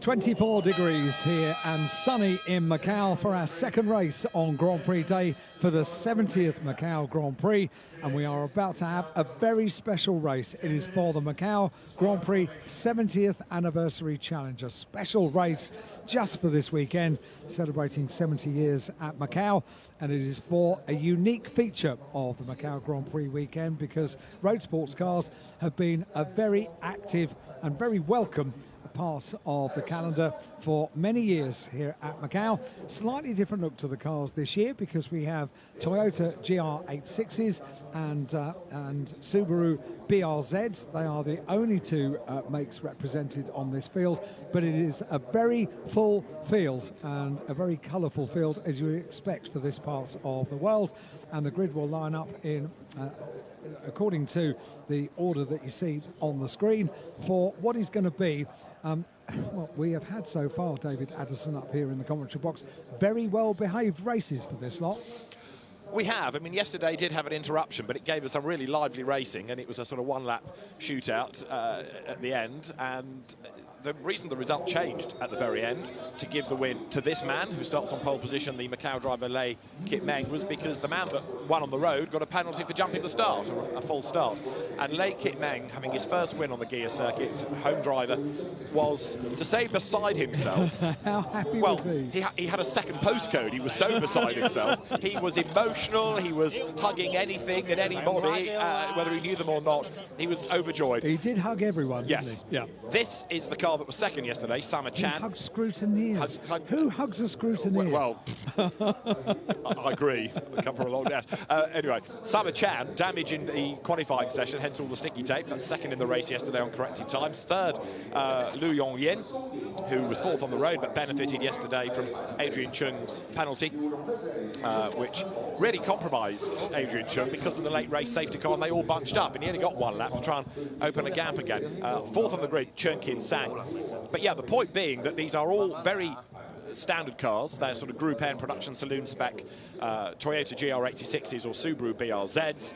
24 degrees here and sunny in Macau for our second race on Grand Prix Day for the 70th Macau Grand Prix, and we are about to have a very special race. It is for the Macau Grand Prix 70th Anniversary Challenge, a special race just for this weekend, celebrating 70 years at Macau, and it is for a unique feature of the Macau Grand Prix weekend because road sports cars have been a very active and very welcome part of the calendar for many years here at Macau. Slightly different look to the cars this year because we have Toyota GR86s and Subaru BRZs. They are the only two makes represented on this field, but it is a very full field and a very colourful field as you would expect for this part of the world, and the grid will line up in according to the order that you see on the screen for what is going to be what we have had so far, David Addison up here in the commentary box, very well behaved races for this lot. We have. I mean, yesterday did have an interruption, but it gave us some really lively racing, and it was a sort of one-lap shootout at the end. And the reason the result changed at the very end to give the win to this man who starts on pole position, the Macau driver Lei Kit Meng, was because the man that won on the road got a penalty for jumping the start, or a false start. And Lei Kit Meng, having his first win on the Guia circuit, home driver, was, to say beside himself. How happy was he? He had a second postcode. He was so beside himself. He was emotional. He was hugging anything and anybody, whether he knew them or not. He was overjoyed. He did hug everyone, yes. Didn't he? Yeah. This is the car that was second yesterday, Sama Chan. He hugged scrutineers. Who hugs a scrutineer? Well, I agree. I come from a long day. Anyway, Sama Chan, damage in the qualifying session, hence all the sticky tape. That's second in the race yesterday on corrected times. Third, Liu Yongyin, who was fourth on the road but benefited yesterday from Adrian Chung's penalty, which really compromised Adrian Chung because of the late race safety car, and they all bunched up, and he only got one lap to try and open a gap again. Fourth on the grid, Chung Kin Sang. But yeah, the point being that these are all very standard cars. They're sort of Group N production saloon spec Toyota GR86s or Subaru BRZs.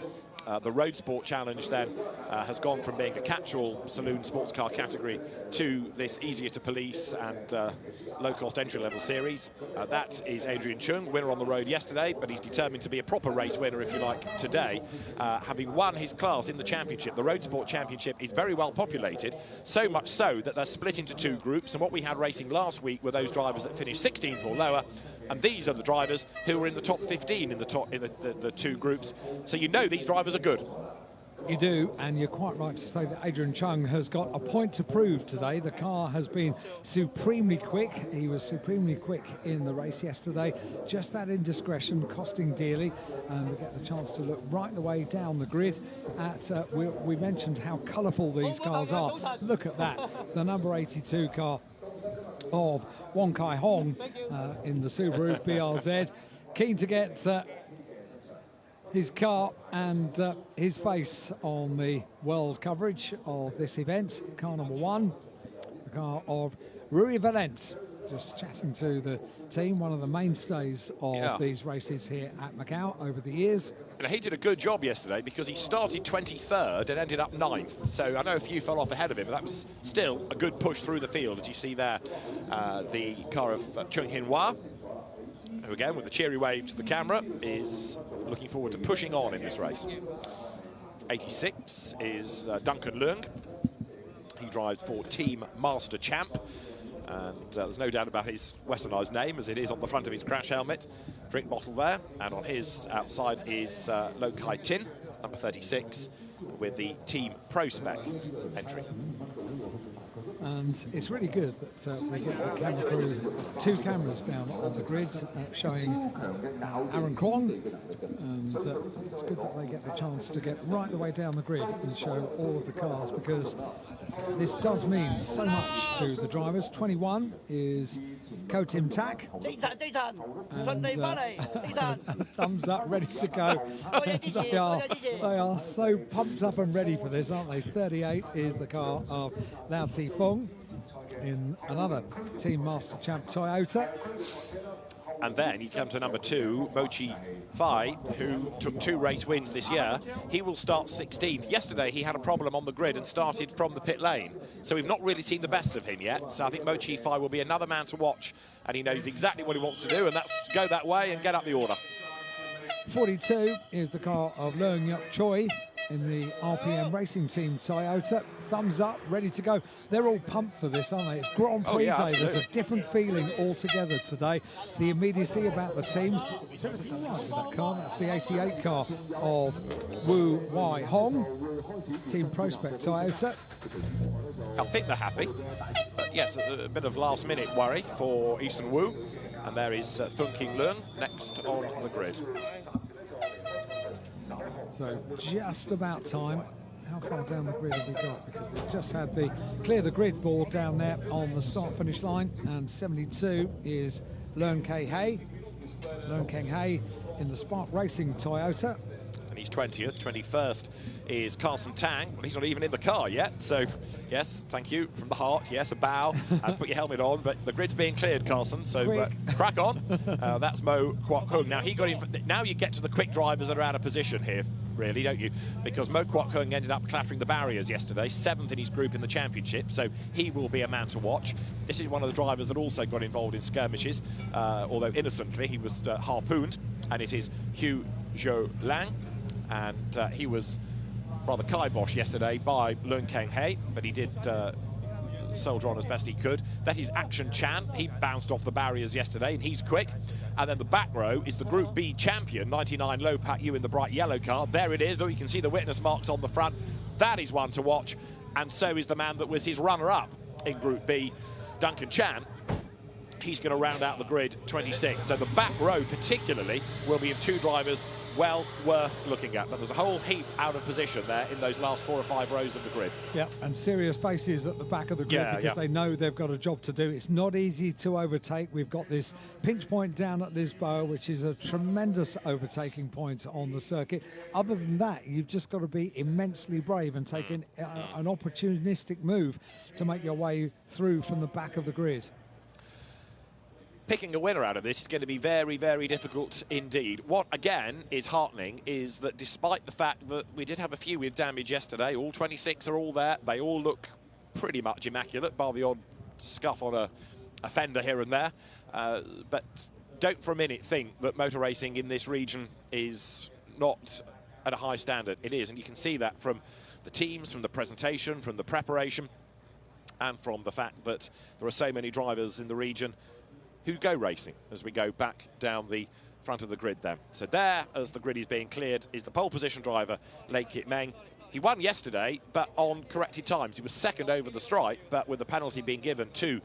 The Road Sport Challenge then has gone from being a catch-all saloon sports car category to this easier to police and low-cost entry-level series. That is Adrian Chung, winner on the road yesterday, but he's determined to be a proper race winner, if you like, today, having won his class in the championship. The Road Sport Championship is very well populated, so much so that they're split into two groups, and what we had racing last week were those drivers that finished 16th or lower, and these are the drivers who were in the top 15 in the two groups. So you know these drivers are good. You do, and you're quite right to say that Adrian Chung has got a point to prove today. The car has been supremely quick. He was supremely quick in the race yesterday. Just that indiscretion costing dearly, and we get the chance to look right the way down the grid at, we mentioned how colourful these cars are. Look at that, the number 82 car of Wong Kai Hong in the Subaru BRZ, keen to get his car and his face on the world coverage of this event. Car number one, the car of Rui Valent. Just chatting to the team, one of the mainstays of these races here at Macau over the years. And he did a good job yesterday because he started 23rd and ended up 9th. So I know a few fell off ahead of him, but that was still a good push through the field, as you see there. The car of Chung Hin-Hua, who again, with a cheery wave to the camera, is looking forward to pushing on in this race. 86 is Duncan Leung. He drives for Team Master Champ. And there's no doubt about his westernised name, as it is on the front of his crash helmet. Drink bottle there, and on his outside is Lo Kai Tin, number 36, with the Team Pro Spec entry. And it's really good that we get the camera crew, two cameras down on the grid showing Aaron Kwong, and it's good that they get the chance to get right the way down the grid and show all of the cars, because this does mean so much to the drivers. 21 is Ko Tim Tak, and thumbs up, ready to go. They are so pumped up and ready for this, aren't they? 38 is the car of Lao Tse Fung in another Team Master Champ Toyota. And then you come to number 2, Mochi Fai, who took 2 race wins this year. He will start 16th. Yesterday he had a problem on the grid and started from the pit lane. So we've not really seen the best of him yet. So I think Mochi Fai will be another man to watch, and he knows exactly what he wants to do, and that's go that way and get up the order. 42 is the car of Leung Yuk Choi in the RPM Racing Team Toyota. Thumbs up, ready to go. They're all pumped for this, aren't they? It's Grand Prix day. Absolutely. There's a different feeling altogether today. The immediacy about the teams. Is everything all right with that car? That's the 88 car of Wu Wai Hong, Team Prospect Toyota. I think they're happy. But yes, a bit of last-minute worry for Eason Wu. And there is Thun King Leung next on the grid. So just about time. How far down the grid have we got? Because they've just had the clear the grid board down there on the start-finish line. And 72 is Leung Keng Hai. Leung Keng Hai in the Spark Racing Toyota. And he's 20th. 21st is Carson Tang. Well, he's not even in the car yet. So, yes, thank you from the heart. Yes, a bow and put your helmet on. But the grid's being cleared, Carson. So crack on. That's Mo Kwok Hung. Now, he got in. Now you get to the quick drivers that are out of position here, really, don't you? Because Mo Kwok Hung ended up clattering the barriers yesterday, 7th in his group in the championship. So he will be a man to watch. This is one of the drivers that also got involved in skirmishes, although innocently he was harpooned. And it is Hugh Zhou Lang. And he was rather kibosh yesterday by Leung Keng Hai, but he did soldier on as best he could. That is Action Chan. He bounced off the barriers yesterday, and he's quick. And then the back row is the Group B champion, 99 Lo Pak Yu in the bright yellow car. There it is. Look, you can see the witness marks on the front. That is one to watch. And so is the man that was his runner-up in Group B, Duncan Chan. He's going to round out the grid 26. So the back row particularly will be of 2 drivers well worth looking at. But there's a whole heap out of position there in those last 4 or 5 rows of the grid. Yeah, and serious faces at the back of the grid because they know they've got a job to do. It's not easy to overtake. We've got this pinch point down at Lisboa, which is a tremendous overtaking point on the circuit. Other than that, you've just got to be immensely brave and take an opportunistic move to make your way through from the back of the grid. Picking a winner out of this is going to be very, very difficult indeed. What, again, is heartening is that despite the fact that we did have a few with damage yesterday, all 26 are all there. They all look pretty much immaculate, bar the odd scuff on a fender here and there. But don't for a minute think that motor racing in this region is not at a high standard. It is, and you can see that from the teams, from the presentation, from the preparation, and from the fact that there are so many drivers in the region who go racing as we go back down the front of the grid then. So there, as the grid is being cleared, is the pole position driver, Lei Kit Meng. He won yesterday, but on corrected times. He was second over the stripe, but with the penalty being given to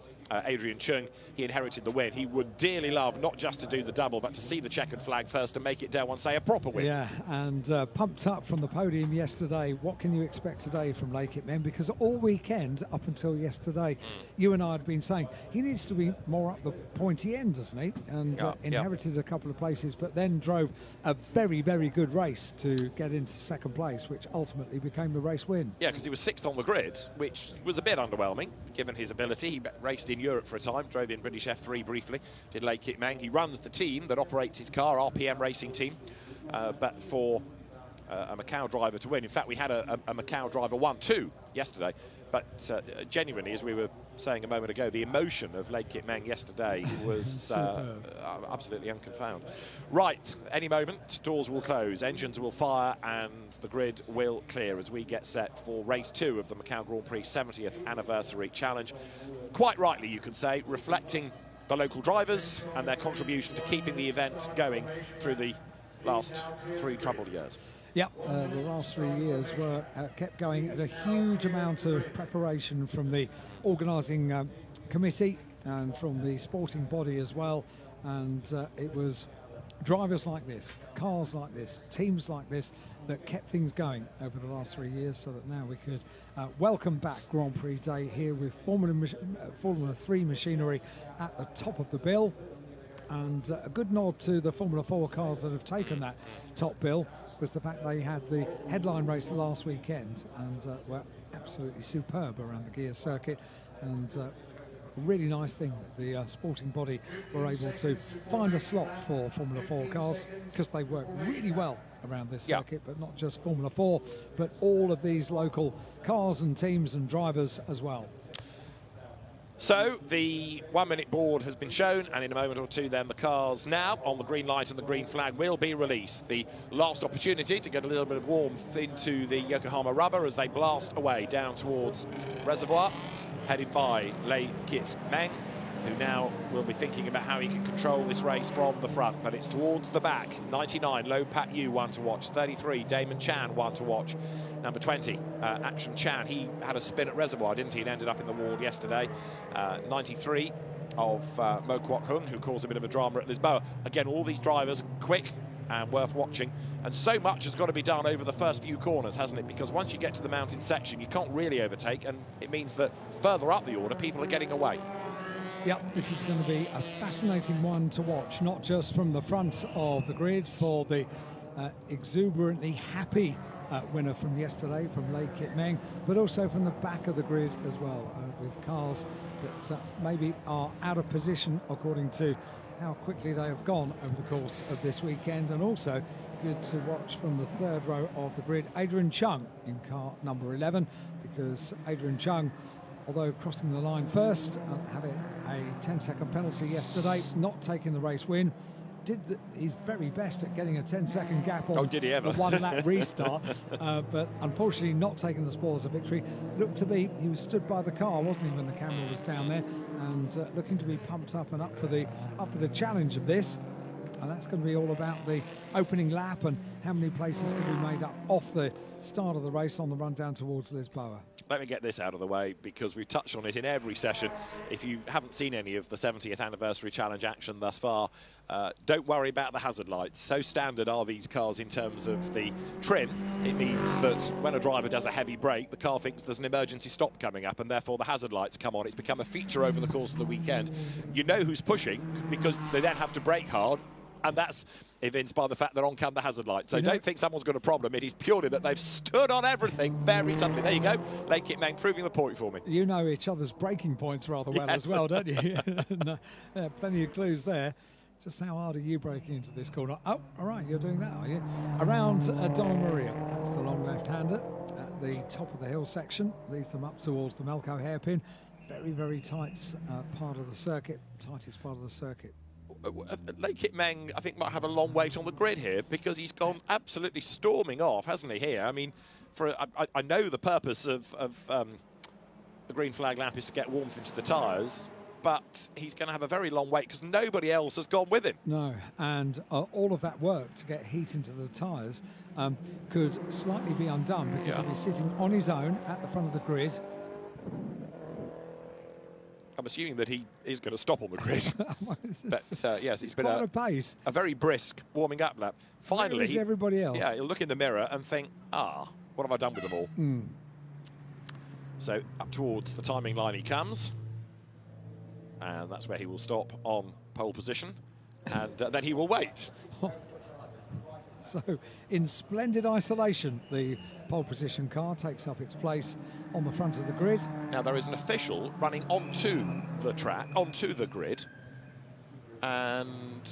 Adrian Chung, he inherited the win. He would dearly love not just to do the double, but to see the checkered flag first and make it, dare one say, a proper win. Yeah, and pumped up from the podium yesterday. What can you expect today from Lei Kit Meng? Because all weekend, up until yesterday, you and I had been saying he needs to be more up the pointy end, doesn't he? And inherited a couple of places, but then drove a very, very good race to get into second place, which ultimately became the race win. Yeah, because he was 6th on the grid, which was a bit underwhelming, given his ability. He raced in Europe for a time, drove in British F3 briefly, did Lei Kit Meng. He runs the team that operates his car, RPM Racing Team, but for a Macau driver to win. In fact, we had a Macau driver 1-2 yesterday, but genuinely, as we were saying a moment ago, the emotion of Lei Kit Meng yesterday was absolutely unconfounded. Right, any moment, doors will close, engines will fire, and the grid will clear as we get set for race 2 of the Macau Grand Prix 70th Anniversary Challenge. Quite rightly, you could say, reflecting the local drivers and their contribution to keeping the event going through the last 3 troubled years. Yeah, the last 3 years were kept going at a huge amount of preparation from the organising committee and from the sporting body as well. And it was drivers like this, cars like this, teams like this that kept things going over the last 3 years, so that now we could welcome back Grand Prix Day here with Formula 3 machinery at the top of the bill. And a good nod to the Formula 4 cars that have taken that top bill was the fact they had the headline race last weekend and were absolutely superb around the Guia circuit. And really nice thing that the sporting body were able to find a slot for Formula 4 cars, because they work really well around this circuit, but not just Formula 4, but all of these local cars and teams and drivers as well. So the 1 minute board has been shown, and in a moment or two then the cars now on the green light and the green flag will be released. The last opportunity to get a little bit of warmth into the Yokohama rubber as they blast away down towards Reservoir, headed by Lei Kit Meng, who now will be thinking about how he can control this race from the front, but it's towards the back. 99, Lo Pat Yu, one to watch. 33, Damon Chan, one to watch. Number 20, Action Chan, he had a spin at Reservoir, didn't he, and ended up in the wall yesterday. 93 of Mo Kwok Hun, who caused a bit of a drama at Lisboa. Again, all these drivers quick and worth watching, and so much has got to be done over the first few corners, hasn't it? Because once you get to the mountain section, you can't really overtake, and it means that further up the order, people are getting away. Yep, this is going to be a fascinating one to watch, not just from the front of the grid for the exuberantly happy winner from yesterday, from Lei Kit Meng, but also from the back of the grid as well, with cars that maybe are out of position according to how quickly they have gone over the course of this weekend. And also good to watch from the third row of the grid, Adrian Chung in car number 11, because Adrian Chung, although crossing the line first, having a 10-second penalty yesterday, not taking the race win, did his very best at getting a 10-second gap on the one-lap restart, but unfortunately not taking the spoils of victory. Looked to be, he was stood by the car, wasn't he, when the camera was down there, and looking to be pumped up and up for the challenge of this. And that's going to be all about the opening lap and how many places can be made up off the start of the race on the run down towards Lisboa. Let me get this out of the way, because we've touched on it in every session. If you haven't seen any of the 70th anniversary challenge action thus far, don't worry about the hazard lights. So standard are these cars in terms of the trim. It means that when a driver does a heavy brake, the car thinks there's an emergency stop coming up, and therefore the hazard lights come on. It's become a feature over the course of the weekend. You know who's pushing, because they then have to brake hard, and that's evinced by the fact they're on come the hazard light. So don't think someone's got a problem. It is purely that they've stood on everything very suddenly. There you go. Lei Kit Meng proving the point for me. You know each other's braking points rather well as well, don't you? Plenty of clues there. Just how hard are you braking into this corner? Oh, all right, you're doing that, are you? Around Donna Maria. That's the long left-hander at the top of the hill section. Leads them up towards the Macau hairpin. Very, very tight part of the circuit. Tightest part of the circuit. Lei Kit Meng, I think, might have a long wait on the grid here, because he's gone absolutely storming off, hasn't he, here? I mean, I know the purpose of the green flag lap is to get warmth into the tyres, but he's going to have a very long wait because nobody else has gone with him. No, and all of that work to get heat into the tyres could slightly be undone, because he'll be sitting on his own at the front of the grid. I'm assuming that he is going to stop on the grid. But yes, it's been a very brisk warming up lap. Finally, everybody else. Yeah, he'll look in the mirror and think, what have I done with them all? So up towards the timing line he comes, and that's where he will stop on pole position, and then he will wait. So, in splendid isolation, the pole position car takes up its place on the front of the grid. Now, there is an official running onto the track, onto the grid, and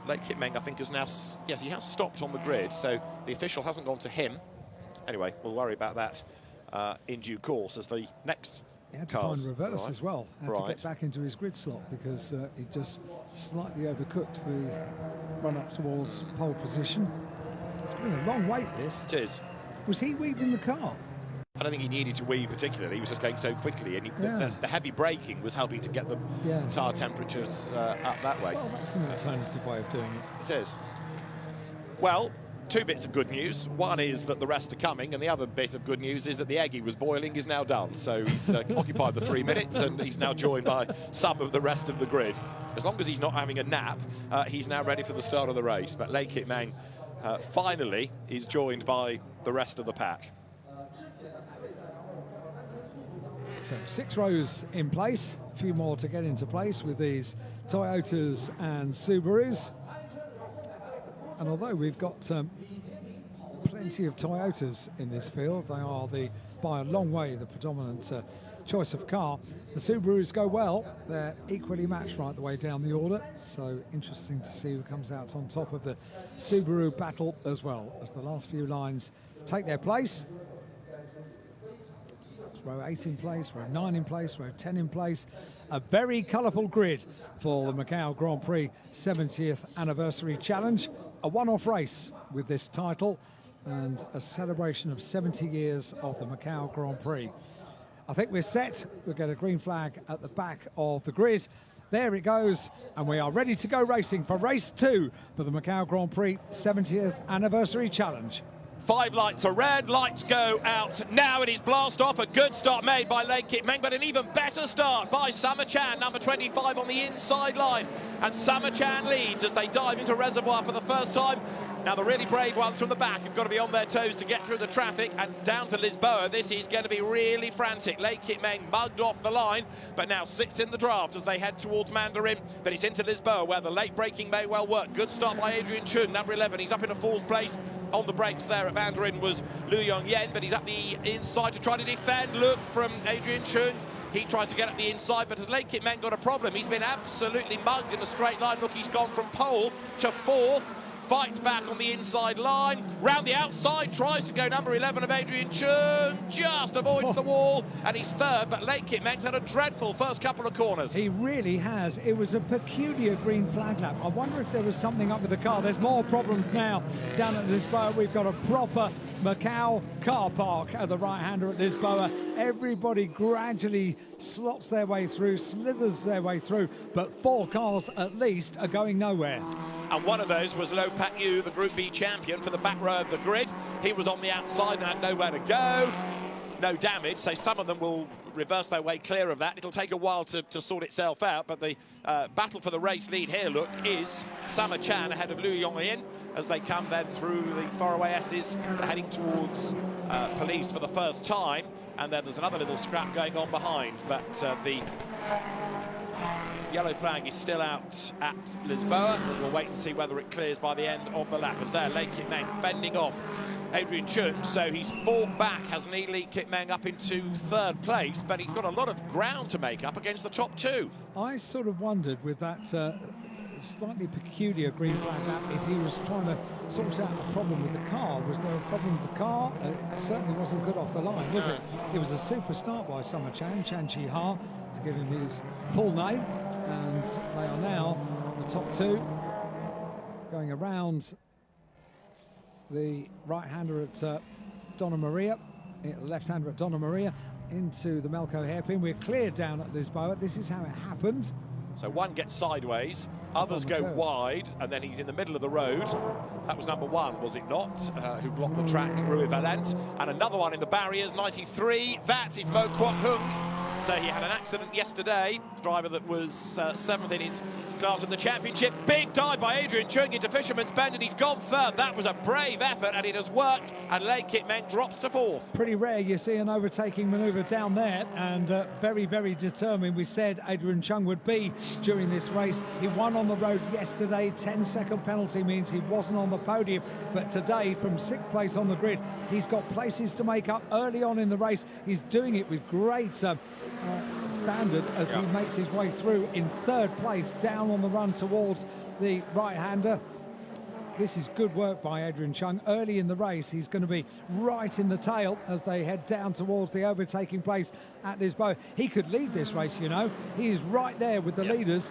Lei Kit Meng, I think, has now, yes, he has stopped on the grid, so the official hasn't gone to him. Anyway, we'll worry about that in due course as the next He had to find reverse as well, had to get back into his grid slot, because he just slightly overcooked the run up towards pole position. It's been a long wait, this. It is. Was he weaving the car? I don't think he needed to weave particularly. He was just going so quickly, and the heavy braking was helping to get the tyre temperatures up that way. Well, that's an alternative way of doing it. It is. Well, two bits of good news. One is that the rest are coming, and the other bit of good news is that the egg he was boiling is now done. So he's occupied the 3 minutes, and he's now joined by some of the rest of the grid. As long as he's not having a nap, he's now ready for the start of the race. But Lei Kit Meng finally is joined by the rest of the pack. So 6 rows in place, a few more to get into place with these Toyotas and Subarus. And although we've got plenty of Toyotas in this field. They are by a long way the predominant choice of car. The Subarus go well. They're equally matched right the way down the order. So interesting to see who comes out on top of the Subaru battle as well, as the last few lines take their place. Row 8 in place, row 9 in place, row 10 in place. A very colourful grid for the Macau Grand Prix 70th Anniversary Challenge. A one-off race with this title and a celebration of 70 years of the Macau Grand Prix. I think we're set. We'll get a green flag at the back of the grid. There it goes, and we are ready to go racing for race 2 for the Macau Grand Prix 70th Anniversary Challenge. 5 lights are red, lights go out now. It is blast off. A good start made by Late Kit Meng, but an even better start by Summer Chan, number 25 on the inside line. And Summer Chan leads as they dive into reservoir for the first time. Now the really brave ones from the back have got to be on their toes to get through the traffic, and down to Lisboa. This is going to be really frantic. Late Kit Meng mugged off the line, but now 6 in the draft as they head towards Mandarin. But it's into Lisboa where the late braking may well work. Good start by Adrian Chun, number 11. He's up in a 4th place. On the brakes there at Mandarin was Liu Yongyen, but he's up the inside to try to defend. Look from Adrian Chun. He tries to get up the inside, but has Late Kit Meng got a problem? He's been absolutely mugged in a straight line. Look, he's gone from pole to 4th. Fights back on the inside line, round the outside, tries to go number 11 of Adrian Chun, just avoids the wall, and he's 3rd, but Late Kit Meng's had a dreadful first couple of corners. He really has. It was a peculiar green flag lap. I wonder if there was something up with the car. There's more problems now down at Lisboa. We've got a proper Macau car park at the right-hander at Lisboa. Everybody gradually slots their way through, slithers their way through, but 4 cars at least are going nowhere. And one of those was Lo Pak Yu, the Group B champion for the back row of the grid. He was on the outside and had nowhere to go. No damage, so some of them will reverse their way clear of that. It'll take a while to sort itself out, but the battle for the race lead here, look, is Summer Chan ahead of Liu Yongyen as they come then through the faraway S's, heading towards police for the first time. And then there's another little scrap going on behind, but the yellow flag is still out at Lisboa. We'll wait and see whether it clears by the end of the lap. As there, Late Kit Meng fending off Adrian Chun, so he's fought back, hasn't he? Late Kit Meng up into 3rd place, but he's got a lot of ground to make up against the top 2. I sort of wondered with that slightly peculiar green flag lap if he was trying to sort out a problem with the car. Was there a problem with the car? It certainly wasn't good off the line, was it? It was a super start by Summer Chan, Chan Chi Ha, to give him his full name, and they are now the top 2 going around the right-hander at Donna Maria, left-hander at Donna Maria, into the Melco hairpin. We're clear down at Lisboa. This is how it happened. So one gets sideways, others go wide, and then he's in the middle of the road. That was number 1, was it not, who blocked the track, Rui Valente. And another one in the barriers, 93, that is Mo Kwok Hung. So he had an accident yesterday, driver that was 7th in his class in the championship. Big dive by Adrian Chun into Fisherman's Bend, and he's gone 3rd. That was a brave effort, and it has worked, and Late Kit Meng drops to 4th. Pretty rare you see an overtaking manoeuvre down there, and very, very determined we said Adrian Chun would be during this race. He won on the road yesterday. 10-second penalty means he wasn't on the podium, but today, from 6th place on the grid, he's got places to make up early on in the race. He's doing it with great standard as he makes his way through in 3rd place, down on the run towards the right-hander. This is good work by Adrian Chun. Early in the race, he's going to be right in the tail as they head down towards the overtaking place at Lisboa. He could lead this race, you know. He is right there with the leaders.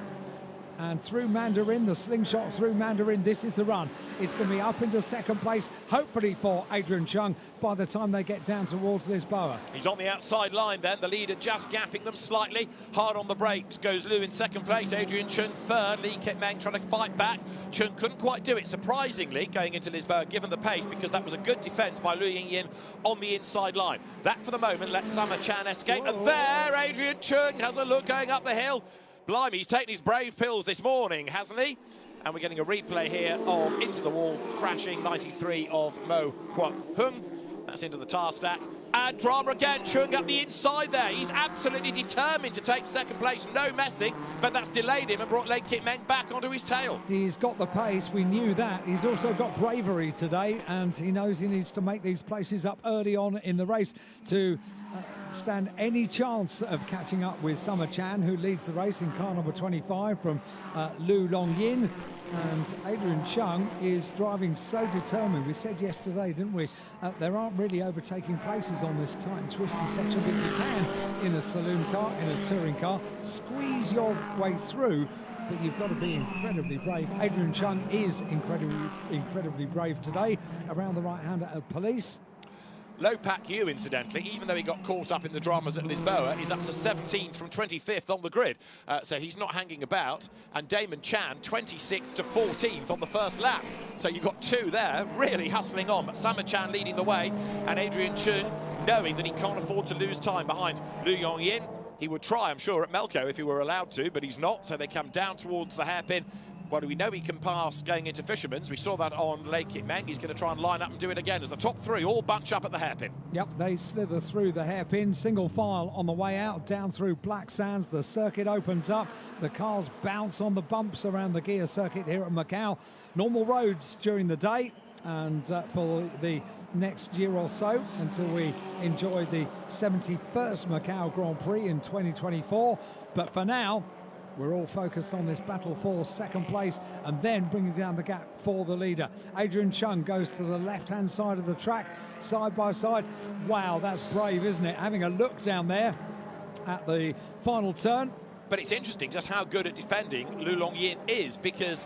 And through Mandarin, the slingshot through Mandarin, this is the run. It's going to be up into 2nd place, hopefully for Adrian Chun, by the time they get down towards Lisboa. He's on the outside line then, the leader just gapping them slightly. Hard on the brakes goes Liu in 2nd place, Adrian Chun 3rd, Late Kit Meng trying to fight back. Chun couldn't quite do it, surprisingly, going into Lisboa, given the pace, because that was a good defence by Liu Yingyin on the inside line. That, for the moment, lets Summer Chan escape. And there, Adrian Chun has a look going up the hill. Blimey, he's taken his brave pills this morning, hasn't he? And we're getting a replay here of into the wall, crashing 93 of Mo Kwok Hung. That's into the tar stack. And drama again, Chung up the inside there. He's absolutely determined to take second place, no messing, but that's delayed him and brought Lei Kit Meng back onto his tail. He's got the pace, we knew that. He's also got bravery today, and he knows he needs to make these places up early on in the race to stand any chance of catching up with Summer Chan, who leads the race in car number 25 from Lu Longyin. And Adrian Chung is driving so determined. We said yesterday, didn't we, there aren't really overtaking places on this tight and twisty section, but you can in a saloon car, in a touring car, squeeze your way through, but you've got to be incredibly brave. Adrian Chung is incredibly brave today around the right-hander of police. Low Pak Yu, incidentally, even though he got caught up in the dramas at Lisboa, is up to 17th from 25th on the grid. So he's not hanging about. And Damon Chan, 26th to 14th on the first lap. So you've got two there, really hustling on. But Summer Chan leading the way, and Adrian Chung knowing that he can't afford to lose time behind Lu Yongyin. He would try, I'm sure, at Melco if he were allowed to, but he's not. So they come down towards the hairpin. Well, we know he can pass going into Fisherman's. We saw that on Lei Kit Meng. He's going to try and line up and do it again as the top three all bunch up at the hairpin. Yep, they slither through the hairpin, single file on the way out, down through Black Sands. The circuit opens up. The cars bounce on the bumps around the Guia circuit here at Macau. Normal roads during the day, and for the next year or so until we enjoy the 71st Macau Grand Prix in 2024. But for now, we're all focused on this battle for second place and then bringing down the gap for the leader. Adrian Chung goes to the left-hand side of the track, side by side. Wow, that's brave, isn't it? Having a look down there at the final turn. But it's interesting just how good at defending Lu Longyin is, because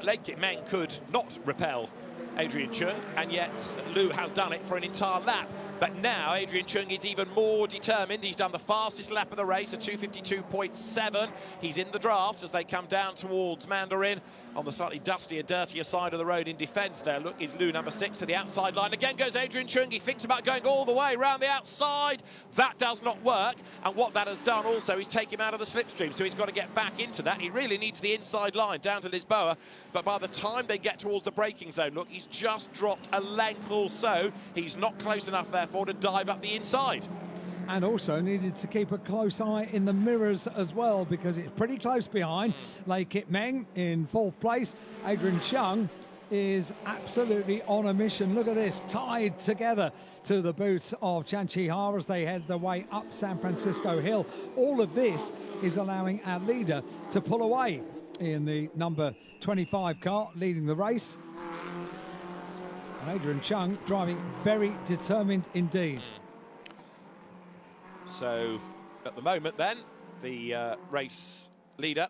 Lei Kit Meng could not repel Adrian Chung, and yet Lu has done it for an entire lap. But now Adrian Chung is even more determined. He's done the fastest lap of the race, a 2:52.7. He's in the draft as they come down towards Mandarin on the slightly dustier, dirtier side of the road in defence there. Look, is Lu number 6 to the outside line. Again goes Adrian Chung. He thinks about going all the way around the outside. That does not work. And what that has done also is take him out of the slipstream. So he's got to get back into that. He really needs the inside line down to Lisboa. But by the time they get towards the braking zone, look, he's just dropped a length or so. He's not close enough, therefore, to dive up the inside. And also needed to keep a close eye in the mirrors as well, because it's pretty close behind. Lei Kit Meng in 4th place. Adrian Chung is absolutely on a mission. Look at this, tied together to the boots of Chan Chi-ha as they head their way up San Francisco Hill. All of this is allowing our leader to pull away in the number 25 car leading the race. And Adrian Chung driving very determined indeed. So at the moment then, the race leader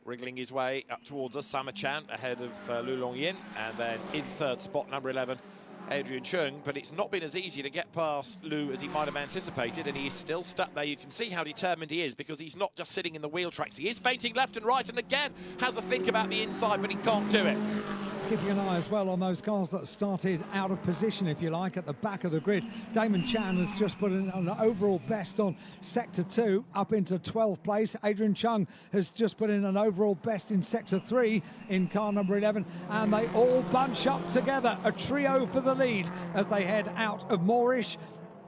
wriggling his way up towards us, Summer Chan ahead of Lu Longyin, and then in 3rd spot, number 11, Adrian Chung. But it's not been as easy to get past Lu as he might have anticipated, and he's still stuck there. You can see how determined he is, because he's not just sitting in the wheel tracks. He is feinting left and right, and again has a think about the inside, but he can't do it. Keeping an eye as well on those cars that started out of position, if you like, at the back of the grid. Damon Chan has just put in an overall best on Sector 2, up into 12th place. Adrian Chung has just put in an overall best in Sector 3 in car number 11, and they all bunch up together, a trio for the lead as they head out of Moorish.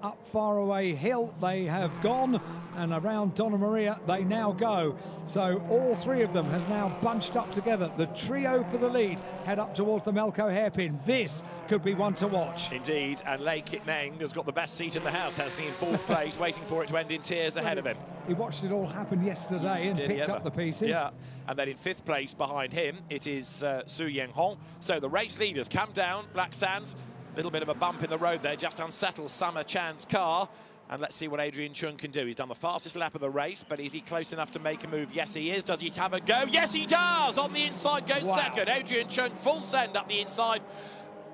Up Faraway Hill they have gone, and around Donna Maria they now go. So all three of them has now bunched up together. The trio for the lead head up towards the Melco hairpin. This could be one to watch. Indeed, and Lei Kit Meng has got the best seat in the house, hasn't he, in 4th place, waiting for it to end in tears ahead of him. He watched it all happen yesterday and picked up the pieces. Yeah, and then in 5th place behind him it is Su Yenhong. So the race leaders come down Black Sands. Little bit of a bump in the road there, just unsettles Summer Chan's car. And let's see what Adrian Chung can do. He's done the fastest lap of the race, but is he close enough to make a move? Yes, he is. Does he have a go? Yes, he does! On the inside goes second. Adrian Chung full send up the inside.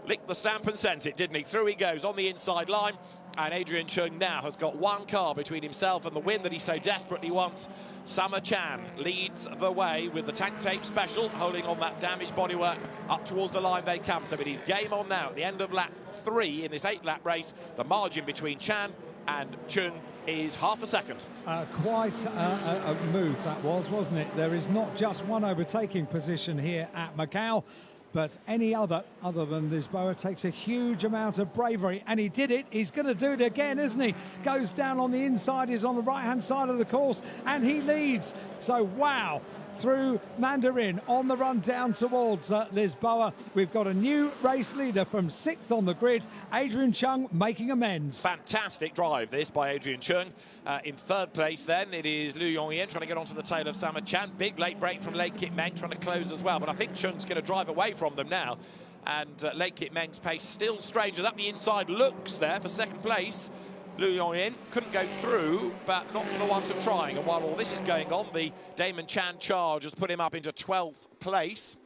Licked the stamp and sent it, didn't he? Through he goes on the inside line. And Adrian Chung now has got one car between himself and the win that he so desperately wants. Summer Chan leads the way with the tank tape special, holding on that damaged bodywork. Up towards the line they come. So it is game on now at the end of lap 3 in this 8-lap race. The margin between Chan and Chung is half a second. Quite a move that was, wasn't it? There is not just one overtaking position here at Macau. but any other than Lisboa takes a huge amount of bravery, and he did it. He's going to do it again, isn't he? Goes down on the inside, he's on the right-hand side of the course, and he leads. So, wow, through Mandarin on the run down towards Lisboa. We've got a new race leader from 6th on the grid, Adrian Chung, making amends. Fantastic drive, this, by Adrian Chung. In 3rd place, then, it is Liu Yongyin trying to get onto the tail of Sama Chan. Big late break from Lei Kit Meng, trying to close as well, but I think Chung's going to drive away from them now. And Lei Kit Meng's pace still strange, as up the inside looks there for 2nd place. Liu Yongyin couldn't go through, but not for the want of trying. And while all this is going on, the Damon Chan charge has put him up into 12th place.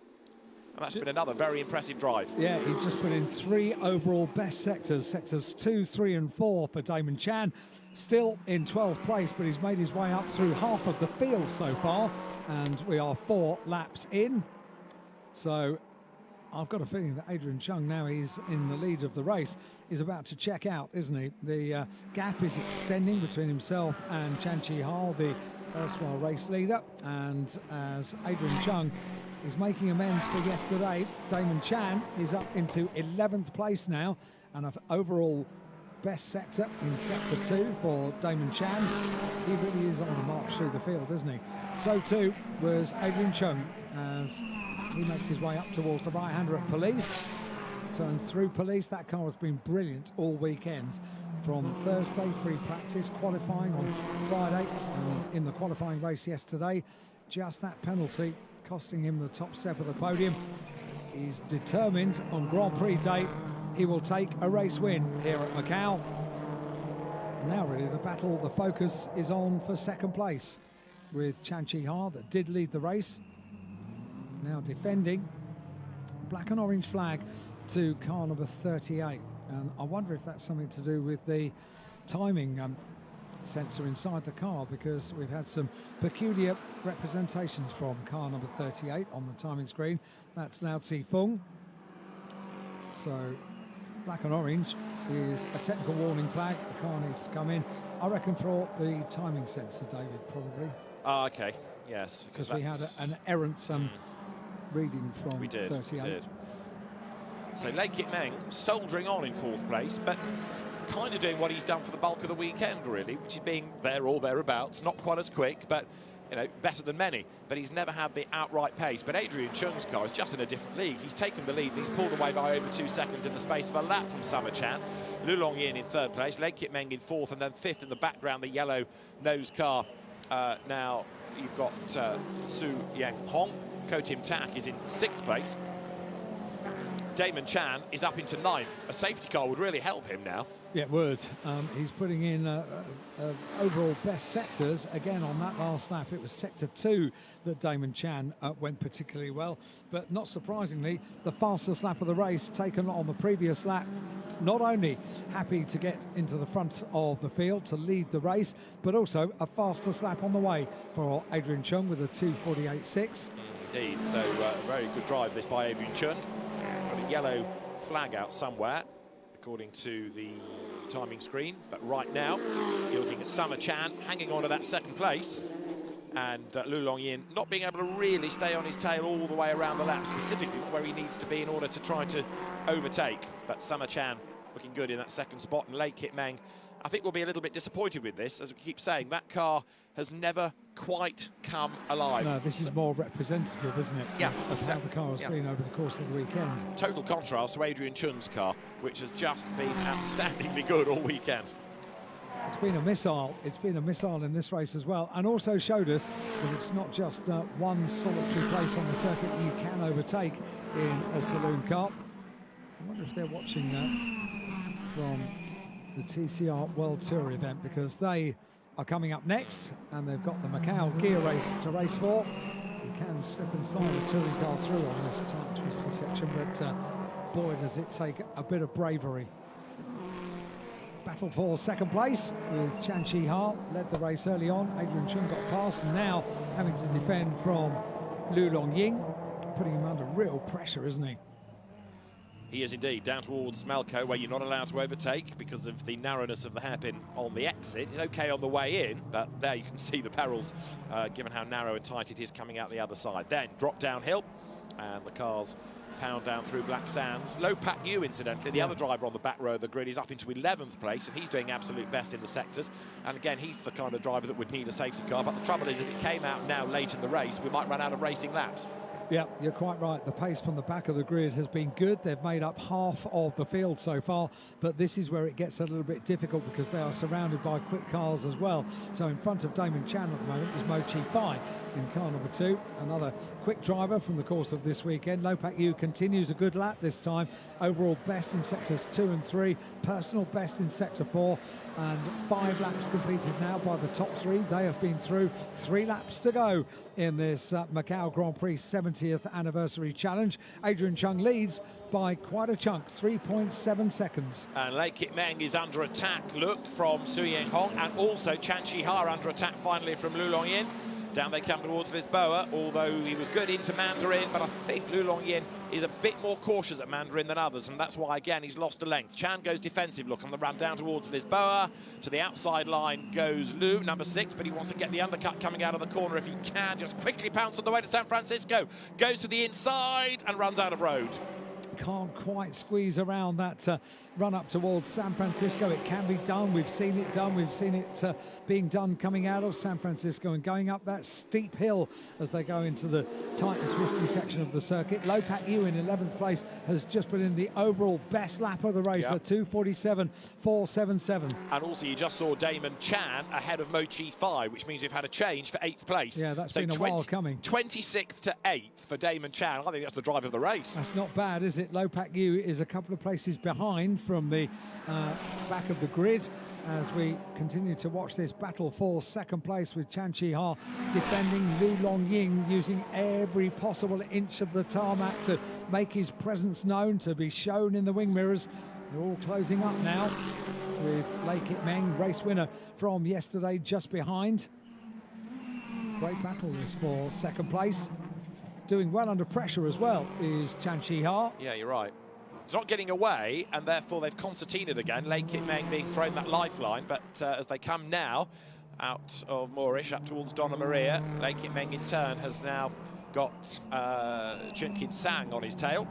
And that's been another very impressive drive. Yeah, he's just put in 3 overall best sectors. Sectors 2, 3 and 4 for Damon Chan. Still in 12th place, but he's made his way up through half of the field so far. And we are 4 laps in. So I've got a feeling that Adrian Chung, now he's in the lead of the race, is about to check out, isn't he? The gap is extending between himself and Chan Chi-hao, the erstwhile race leader. And as Adrian Chung is making amends for yesterday, Damon Chan is up into 11th place now, and an overall best sector in sector 2 for Damon Chan. He really is on the march through the field, isn't he? So too was Adrian Chung, as he makes his way up towards the right-hander at Police, turns through Police. That car has been brilliant all weekend, from Thursday free practice, qualifying on Friday, and in the qualifying race yesterday. Just that penalty costing him the top step of the podium. He's determined on Grand Prix day he will take a race win here at Macau. Now really the battle, the focus is on for 2nd place, with Chan Chi-hao, that did lead the race, now defending black and orange flag to car number 38. And I wonder if that's something to do with the timing sensor inside the car, because we've had some peculiar representations from car number 38 on the timing screen. That's Lao Tse Fung. So black and orange is a technical warning flag. The car needs to come in, I reckon, for the timing sensor, David, probably. Okay, yes. Because we had an errant reading from 38. We did. So Lei Kit Meng soldiering on in 4th place, but kind of doing what he's done for the bulk of the weekend, really, which is being there or thereabouts. Not quite as quick, but, you know, better than many. But he's never had the outright pace. But Adrian Chung's car is just in a different league. He's taken the lead and he's pulled away by over 2 seconds in the space of a lap from Sama Chan. Liu Yongyin in 3rd place, Lei Kit Meng in 4th, and then 5th in the background, the yellow nose car. Now you've got Su Yang Hong. Ko Tim Tak is in 6th place. Damon Chan is up into 9th. A safety car would really help him now. Yeah, it would. He's putting in overall best sectors. Again, on that last lap, it was sector 2 that Damon Chan went particularly well. But not surprisingly, the fastest lap of the race taken on the previous lap. Not only happy to get into the front of the field to lead the race, but also a fastest lap on the way for Adrian Chung with a 2:48.6. Indeed, so very good drive this by Adrian Chung. Got a yellow flag out somewhere, according to the timing screen. But right now, you're looking at Sama Chan hanging on to that 2nd place. And Liu Yongyin not being able to really stay on his tail all the way around the lap, specifically where he needs to be in order to try to overtake. But Sama Chan looking good in that 2nd spot. And Lei Kit Meng, I think, will be a little bit disappointed with this. As we keep saying, that car has never quite come alive. No, this is more representative, isn't it? Yeah. Of how the car has been over the course of the weekend. Total contrast to Adrian Chung's car, which has just been outstandingly good all weekend. It's been a missile. It's been a missile in this race as well, and also showed us that it's not just one solitary place on the circuit that you can overtake in a saloon car. I wonder if they're watching that from the TCR World Tour event, because they are coming up next, and they've got the Macau Guia race to race for. You can slip and slide a touring car through on this tight, twisty section, but boy, does it take a bit of bravery. Battle for 2nd place with Chan Chi-hao, led the race early on. Adrian Chung got past, and now having to defend from Liu Yongyin, putting him under real pressure, isn't he? He is indeed, down towards Malco, where you're not allowed to overtake because of the narrowness of the hairpin on the exit. It's okay on the way in, but there you can see the perils, given how narrow and tight it is coming out the other side. Then drop downhill, and the cars pound down through Black Sands. Lo Pak Yu, incidentally, the other driver on the back row of the grid, is up into 11th place, and he's doing absolute best in the sectors. And again, he's the kind of driver that would need a safety car. But the trouble is, if it came out now late in the race, we might run out of racing laps. Yeah, you're quite right. The pace from the back of the grid has been good. They've made up half of the field so far, but this is where it gets a little bit difficult because they are surrounded by quick cars as well. So in front of Damon Chan at the moment is Mo Chi Fai in car number 2, another quick driver from the course of this weekend. Lo Pak Yu continues a good lap this time. Overall best in sectors 2 and 3, personal best in sector 4, and 5 laps completed now by the top 3. They have been through 3 laps to go in this Macau Grand Prix 70th anniversary challenge. Adrian Chung leads by quite a chunk, 3.7 seconds. And Lei Kit Meng is under attack, look, from Su Yen Hong, and also Chan Chi Ha under attack finally from Lu Longyin. Down they come towards Lisboa, although he was good into Mandarin, but I think Lu Longyin is a bit more cautious at Mandarin than others, and that's why, again, he's lost a length. Chan goes defensive, look, on the run down towards Lisboa. To the outside line goes Lu, number 6, but he wants to get the undercut coming out of the corner if he can. Just quickly pounce on the way to San Francisco. Goes to the inside and runs out of road. Can't quite squeeze around that run up towards San Francisco. It can be done. We've seen it done. We've seen it being done coming out of San Francisco and going up that steep hill as they go into the tight and twisty section of the circuit. Lo Pak Yu in 11th place has just put in the overall best lap of the race at 2:47.477. And also you just saw Damon Chan ahead of Mo Chi Fai, which means we've had a change for 8th place. Yeah, that's been a while coming. 26th to 8th for Damon Chan. I think that's the drive of the race. That's not bad, is it? Lo Pak Yu is a couple of places behind from the back of the grid as we continue to watch this battle for second place with Chan Chi Ha defending. Lu Longying using every possible inch of the tarmac to make his presence known, to be shown in the wing mirrors. They're all closing up now with Lei Kit Meng, race winner from yesterday, just behind. Great battle this for second place. Doing well under pressure as well is Chan Chi Ha. Yeah, you're right. He's not getting away, and therefore they've concertinaed again. Lei Kit Meng being thrown that lifeline, but as they come now out of Moorish up towards Donna Maria, Lei Kit Meng in turn has now got Chun Kin Sang on his tail.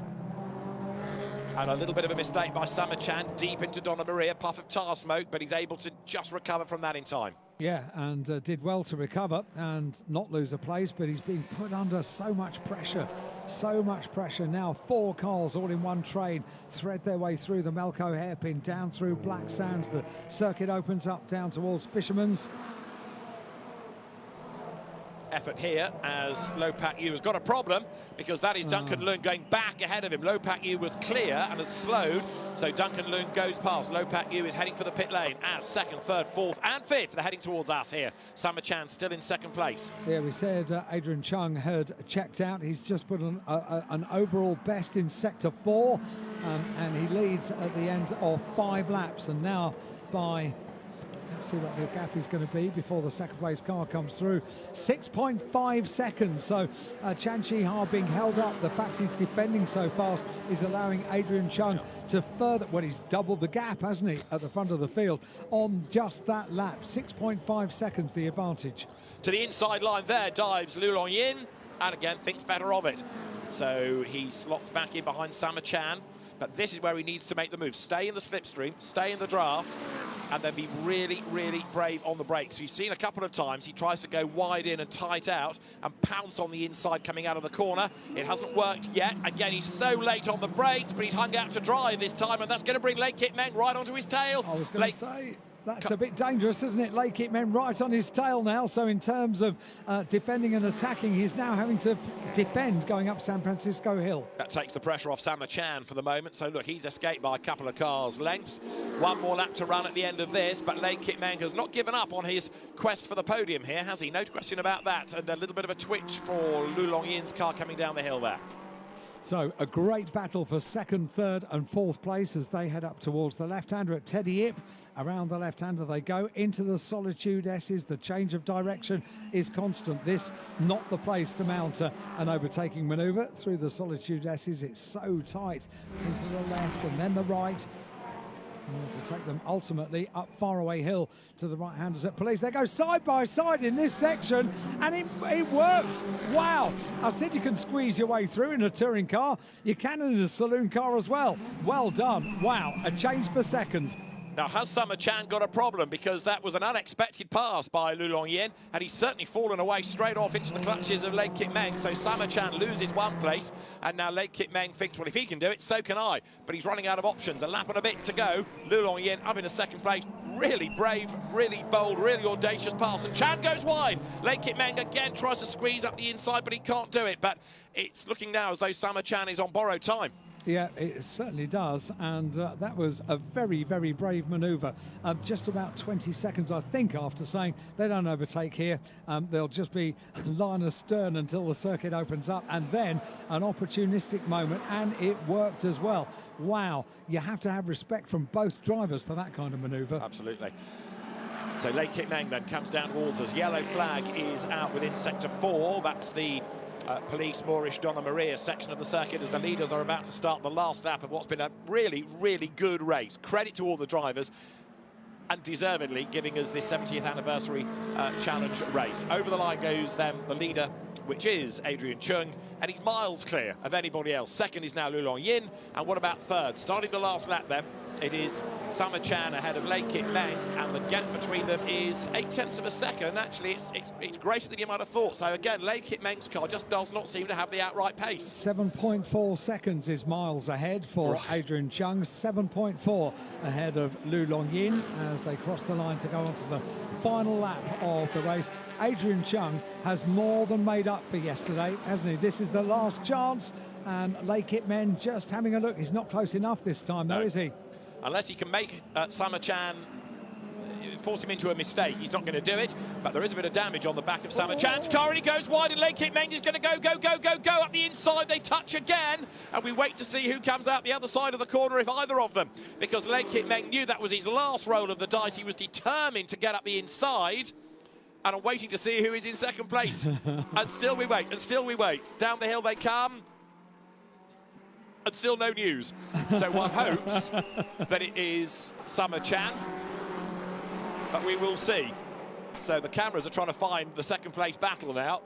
And a little bit of a mistake by Summer Chan deep into Donna Maria, puff of tar smoke, but he's able to just recover from that in time. Yeah, and did well to recover and not lose a place, but he's been put under so much pressure. So much pressure. Now 4 cars all in one train thread their way through the Macau hairpin, down through Black Sands. The circuit opens up down towards Fisherman's. Effort here as Lo Pak Yu has got a problem because that is Duncan Leung going back ahead of him. Lo Pak Yu was clear and has slowed, so Duncan Leung goes past. Lo Pak Yu is heading for the pit lane as 2nd, 3rd, 4th and 5th. They're heading towards us here. Summer Chan still in 2nd place. Yeah, we said Adrian Chung had checked out. He's just put an overall best in sector 4 and he leads at the end of 5 laps, and now by... let's see what the gap is going to be before the second place car comes through. 6.5 seconds. So Chan Chi Ha being held up. The fact he's defending so fast is allowing Adrian Chung to further... well, he's doubled the gap, hasn't he, at the front of the field on just that lap. 6.5 seconds the advantage. To the inside line there dives Lu Longyin, and again thinks better of it. So he slots back in behind Summer Chan. But this is where he needs to make the move. Stay in the slipstream, stay in the draft, and then be really, really brave on the brakes. You've seen a couple of times he tries to go wide in and tight out and pounce on the inside coming out of the corner. It hasn't worked yet. Again, he's so late on the brakes, but he's hung out to dry this time, and that's going to bring Lei Kit Meng right onto his tail. I was going to say... that's a bit dangerous, isn't it? Lei Kit Meng right on his tail now. So in terms of defending and attacking, he's now having to defend going up San Francisco Hill. That takes the pressure off Summer Chan for the moment. So look, he's escaped by a couple of cars' lengths. One more lap to run at the end of this, but Lei Kit Meng has not given up on his quest for the podium here, has he? No question about that. And a little bit of a twitch for Lu Longyin's car coming down the hill there. So a great battle for 2nd, 3rd and 4th place as they head up towards the left-hander at Teddy Ip. Around the left-hander they go into the Solitude S's. The change of direction is constant. This not the place to mount an overtaking manoeuvre through the Solitude S's. It's so tight into the left and then the right. To take them ultimately up Faraway Hill to the right-handers at Police. They go side by side in this section, and it works. Wow. I said you can squeeze your way through in a touring car. You can in a saloon car as well. Well done. Wow, a change per second. Now, has Summer Chan got a problem? Because that was an unexpected pass by Lu Longyin, and he's certainly fallen away straight off into the clutches of Lei Kit Meng. So Summer Chan loses one place, and now Lei Kit Meng thinks, well, if he can do it, so can I. But he's running out of options. A lap and a bit to go. Lu Longyin up in a second place. Really brave, really bold, really audacious pass. And Chan goes wide. Lei Kit Meng again tries to squeeze up the inside, but he can't do it. But it's looking now as though Summer Chan is on borrowed time. Yeah, it certainly does, and that was a very, very brave manoeuvre. Just about 20 seconds, I think, after saying they don't overtake here. They'll just be line astern until the circuit opens up, and then an opportunistic moment, and it worked as well. Wow, you have to have respect from both drivers for that kind of manoeuvre. Absolutely. So Lei Kit Meng then comes down towards us. Yellow flag is out within sector 4. That's the Police Moorish Donna Maria section of the circuit as the leaders are about to start the last lap of what's been a really, really good race. Credit to all the drivers, and deservedly giving us this 70th anniversary challenge race. Over the line goes then the leader, which is Adrian Chung, and he's miles clear of anybody else. Second is now Lu Longyin, and what about third? Starting the last lap then, it is Summer Chan ahead of Lei Kit Meng, and the gap between them is 0.8 of a second. Actually, it's greater than you might have thought. So again, Lei Kit Meng's car just does not seem to have the outright pace. 7.4 seconds is miles ahead for Adrian Chung, 7.4 ahead of Lu Longyin as they cross the line to go on to the final lap of the race. Adrian Chung has more than made up for yesterday, hasn't he? This is the last chance, and Lei Kit Meng just having a look. He's not close enough this time, though, is he? Unless he can make Summer Chan force him into a mistake, he's not going to do it. But there is a bit of damage on the back of Summer Chan's car, and he goes wide, and Lei Kit Meng is going to go up the inside. They touch again, and we wait to see who comes out the other side of the corner, if either of them, because Lei Kit Meng knew that was his last roll of the dice. He was determined to get up the inside, and I'm waiting to see who is in second place. And still we wait, and still we wait. Down the hill they come, and still no news. So one hopes that it is Summer Chan, but we will see. So the cameras are trying to find the second place battle now,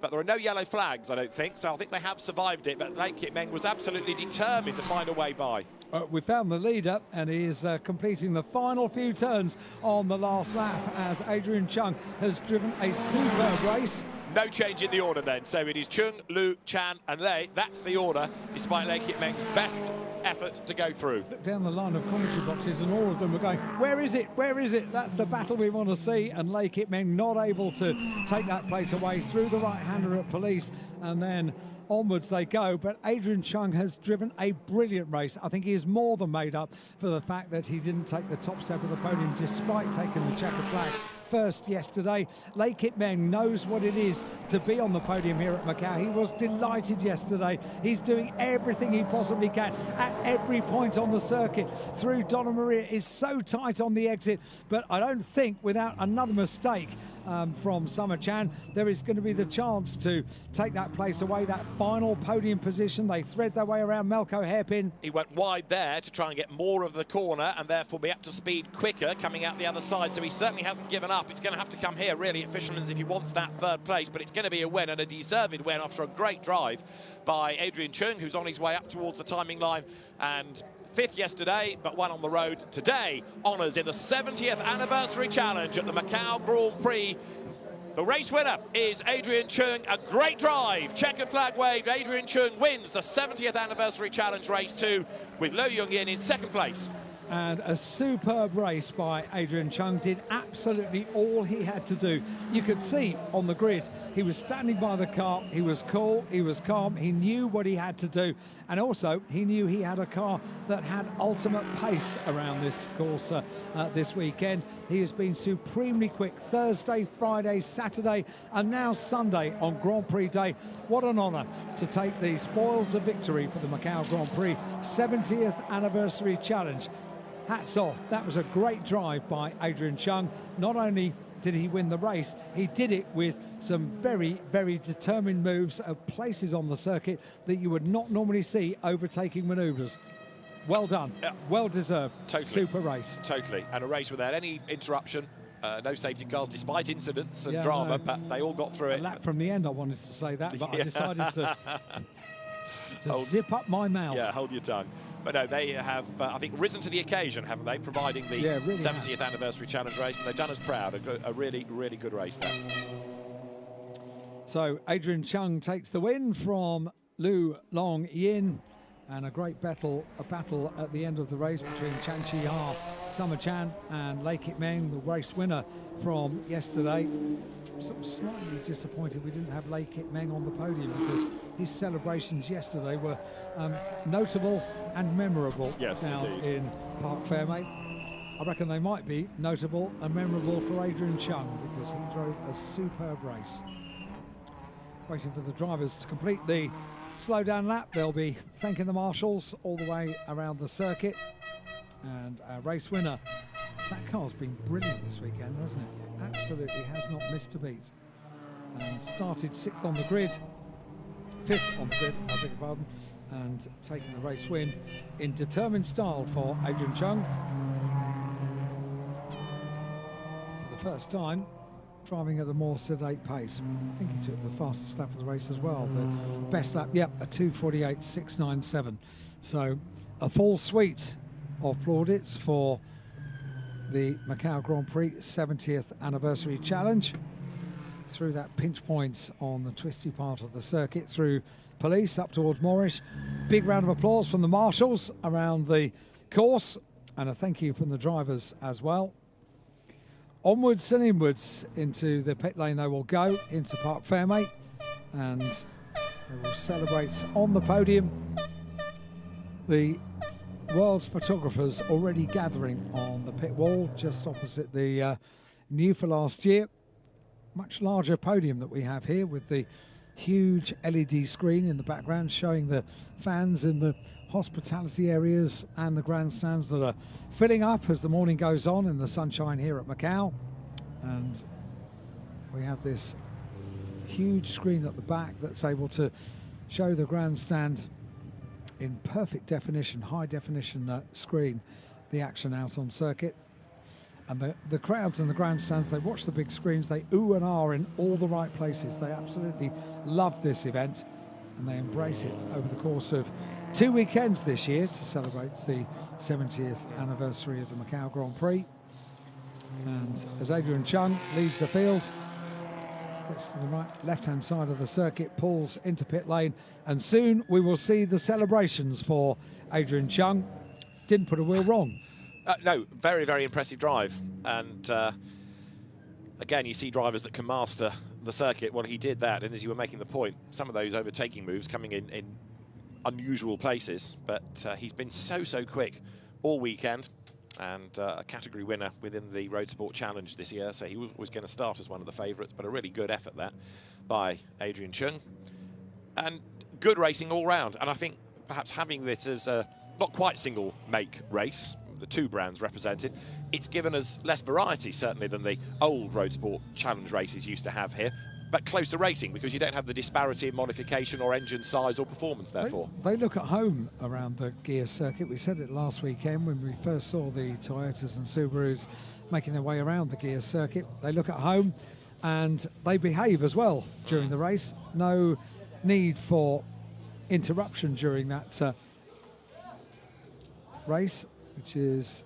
but there are no yellow flags, I don't think, so I think they have survived it, but Lei Kit Meng was absolutely determined to find a way by. We found the leader, and he is completing the final few turns on the last lap as Adrian Chung has driven a superb race. No change in the order then, so it is Chung, Lu, Chan and Lei. That's the order, despite Lei Kit Meng's best effort to go through. Look down the line of commentary boxes, and all of them are going, where is it, where is it? That's the battle we want to see, and Lei Kit Meng not able to take that place away through the right-hander at Police, and then onwards they go. But Adrian Chung has driven a brilliant race. I think he is more than made up for the fact that he didn't take the top step of the podium despite taking the checkered flag first yesterday. Lei Kit Meng knows what it is to be on the podium here at Macau. He was delighted yesterday. He's doing everything he possibly can at every point on the circuit. Through Donna Maria is so tight on the exit, but I don't think without another mistake from Summer Chan, there is going to be the chance to take that place away, that final podium position. They thread their way around Melco hairpin. He went wide there to try and get more of the corner and therefore be up to speed quicker coming out the other side, so he certainly hasn't given up. It's going to have to come here really at Fisherman's if he wants that third place, but it's going to be a win, and a deserved win after a great drive by Adrian Chung, who's on his way up towards the timing line, and fifth yesterday, but one on the road today. Honours in the 70th anniversary challenge at the Macau Grand Prix. The race winner is Adrian Chung. A great drive, checkered flag waved. Adrian Chung wins the 70th anniversary challenge race 2 with Lu Longyin in second place. And a superb race by Adrian Chung. Did absolutely all he had to do. You could see on the grid, he was standing by the car, he was cool, he was calm, he knew what he had to do, and also he knew he had a car that had ultimate pace around this course this weekend. He has been supremely quick Thursday, Friday, Saturday, and now Sunday on Grand Prix Day. What an honour to take the spoils of victory for the Macau Grand Prix 70th anniversary challenge. Hats off. That was a great drive by Adrian Chung. Not only did he win the race, he did it with some very, very determined moves of places on the circuit that you would not normally see overtaking manoeuvres. well done. Well deserved. Totally. Super race. Totally. And a race without any interruption. No safety cars, despite incidents and Yeah, drama, no. but they all got through it. A lap from the end, I wanted to say that, but Yeah. I decided to zip up my mouth. Yeah, hold your tongue. But no, they have, I think, risen to the occasion, haven't they? Providing the really 70th anniversary challenge race, and they've done us proud. A really, really good race there. So Adrian Chung takes the win from Lu Long Yin, and a great battle at the end of the race between Chan Chi Ha, Summer Chan and Lei Kit Meng, the race winner from yesterday. Sort of slightly disappointed we didn't have Lei Kit Meng on the podium, because his celebrations yesterday were notable and memorable down in Park Fairmate. I reckon they might be notable and memorable for Adrian Chung, because he drove a superb race. Waiting for the drivers to complete the slow down lap. They'll be thanking the marshals all the way around the circuit. And our race winner, that car's been brilliant this weekend, hasn't it? Absolutely has not missed a beat. And started 6th on the grid, 5th on the grid, I beg your pardon, and taking the race win in determined style for Adrian Chung. For the first time, driving at a more sedate pace. I think he took the fastest lap of the race as well. The best lap, yep, a 2:48.697. So a full suite of plaudits for the Macau Grand Prix 70th Anniversary Challenge. Through that pinch point on the twisty part of the circuit, through police up towards Moorish. Big round of applause from the marshals around the course, and a thank you from the drivers as well. Onwards and inwards into the pit lane they will go, into Park Fairmate, and they will celebrate on the podium. The world's photographers already gathering on the pit wall just opposite the new for last year. Much larger podium that we have here, with the huge LED screen in the background showing the fans in the hospitality areas and the grandstands that are filling up as the morning goes on in the sunshine here at Macau. And we have this huge screen at the back that's able to show the grandstand in perfect definition, high definition screen, the action out on circuit. And the crowds and the grandstands, they watch the big screens, they ooh and ah in all the right places. They absolutely love this event, and they embrace it over the course of 2 weekends this year to celebrate the 70th anniversary of the Macau Grand Prix. And as Adrian Chung leads the field, gets to the right left-hand side of the circuit, pulls into pit lane, and soon we will see the celebrations for Adrian Chung. Didn't put a wheel wrong. No, very, very impressive drive. And again, you see drivers that can master the circuit. Well, he did that, and as you were making the point, some of those overtaking moves coming in unusual places, but he's been so quick all weekend, and a category winner within the Road Sport Challenge this year, so he was going to start as one of the favourites, but a really good effort there by Adrian Chung. And good racing all round, and I think perhaps having this as a not quite single make race, the two brands represented, it's given us less variety certainly than the old Road Sport Challenge races used to have here, but closer racing, because you don't have the disparity in modification or engine size or performance, therefore. They look at home around the Guia circuit. We said it last weekend when we first saw the Toyotas and Subarus making their way around the Guia circuit. They look at home and they behave as well during the race. No need for interruption during that race, which is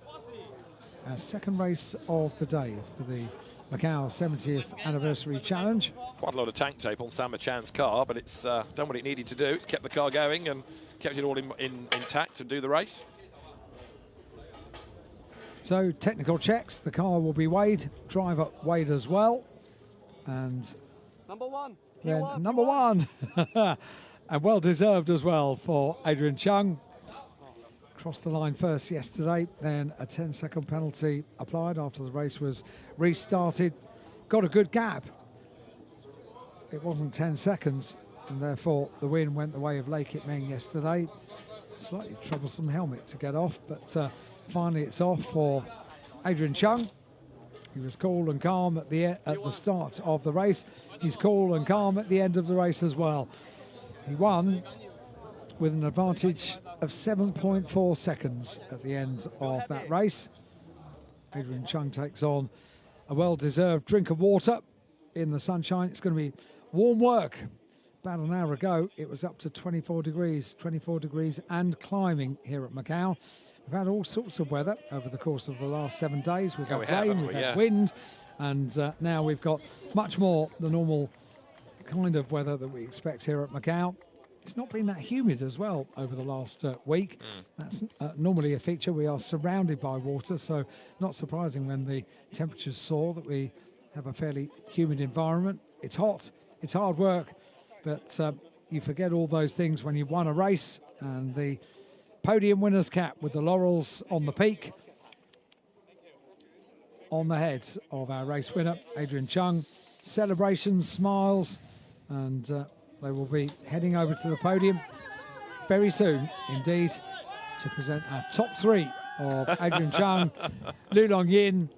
our second race of the day for the Macau 70th Anniversary Challenge. Quite a lot of tank tape on Summer Chan's car, but it's done what it needed to do. It's kept the car going and kept it all intact to do the race. So technical checks, the car will be weighed, driver weighed as well, and number one. Then number one, and well deserved as well for Adrian Chung. Crossed the line first yesterday, then a 10-second penalty applied after the race was restarted. Got a good gap. It wasn't 10 seconds, and therefore the win went the way of Lei Kit Meng yesterday. Slightly troublesome helmet to get off, but finally it's off for Adrian Chung. He was cool and calm at the start of the race. He's cool and calm at the end of the race as well. He won with an advantage of 7.4 seconds at the end of that race. Adrian Chung takes on a well-deserved drink of water in the sunshine. It's going to be warm work. About an hour ago, it was up to 24 degrees and climbing here at Macau. We've had all sorts of weather over the course of the last 7 days. We've had rain, we've had wind, and now we've got much more the normal kind of weather that we expect here at Macau. It's not been that humid as well over the last week. That's normally a feature. We are surrounded by water, so not surprising when the temperatures soar that we have a fairly humid environment. It's hot, it's hard work, but you forget all those things when you've won a race. And the podium winner's cap with the laurels on the peak on the head of our race winner, Adrian Chung. Celebrations, smiles, and they will be heading over to the podium very soon indeed to present our top three of Adrian Chung, Lu Longyin